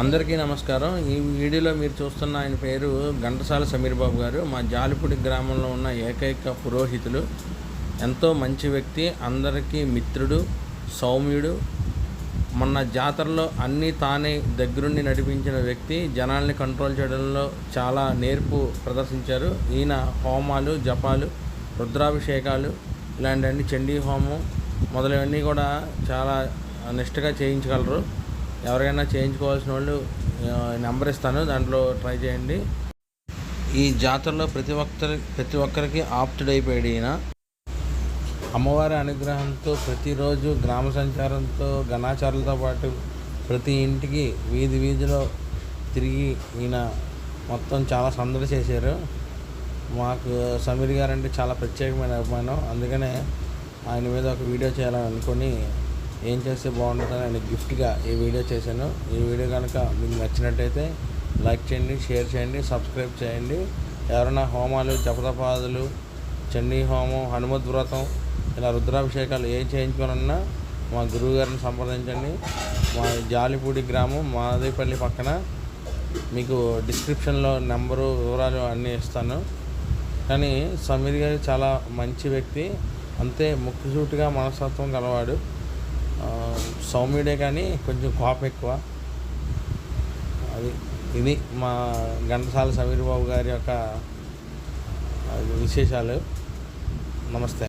అందరికీ నమస్కారం. ఈ వీడియోలో మీరు చూస్తున్న ఆయన పేరు ఘంటసాల సమీర్ బాబు గారు. మా జాలిపూడి గ్రామంలో ఉన్న ఏకైక పురోహితులు. ఎంతో మంచి వ్యక్తి, అందరికీ మిత్రుడు, సౌమ్యుడు. మొన్న జాతరలో అన్నీ తానే దగ్గరుండి నడిపించిన వ్యక్తి. జనాల్ని కంట్రోల్ చేయడంలో చాలా నేర్పు ప్రదర్శించారు. ఈయన హోమాలు, జపాలు, రుద్రాభిషేకాలు ఇలాంటివన్నీ, చండీ హోమం మొదలైనవన్నీ కూడా చాలా నిష్ఠగా చేయించగలరు. ఎవరైనా చేయించుకోవాల్సిన వాళ్ళు నెంబర్ ఇస్తాను, దాంట్లో ట్రై చేయండి. ఈ జాతరలో ప్రతి ఒక్కరికి ఆప్తుడైపోయాడు ఈయన. అమ్మవారి అనుగ్రహంతో ప్రతిరోజు గ్రామ సంచారంతో ఘనాచారాలతో పాటు ప్రతి ఇంటికి వీధిలో తిరిగి ఈయన మొత్తం చాలా సందడి చేశారు. మాకు సమీర్ గారు అంటే చాలా ప్రత్యేకమైన అభిమానం. అందుకనే ఆయన మీద ఒక వీడియో చేయాలని అనుకొని ఏం చేస్తే బాగుంటుందని ఆయన గిఫ్ట్గా ఈ వీడియో చేశాను. ఈ వీడియో కనుక మీకు నచ్చినట్టయితే లైక్ చేయండి, షేర్ చేయండి, సబ్స్క్రైబ్ చేయండి. ఎవరైనా హోమాలు, జపతపాదులు, చండీ హోమం, హనుమద్ వ్రతం, ఇలా రుద్రాభిషేకాలు ఏం చేయించుకోనన్నా మా గురువు గారిని సంప్రదించండి. మా జాలిపూడి గ్రామం మాదేపల్లి పక్కన. మీకు డిస్క్రిప్షన్లో నెంబరు, వివరాలు అన్నీ ఇస్తాను. కానీ సమీర్ గారు చాలా మంచి వ్యక్తి. అంతే ముక్కుసూటిగా మనస్తత్వం గలవాడు. సౌమ్యుడే కానీ కొంచెం కోపం ఎక్కువ. ఇది మా ఘంటసాల సమీర్ బాబు గారి యొక్క విశేషాలు. నమస్తే.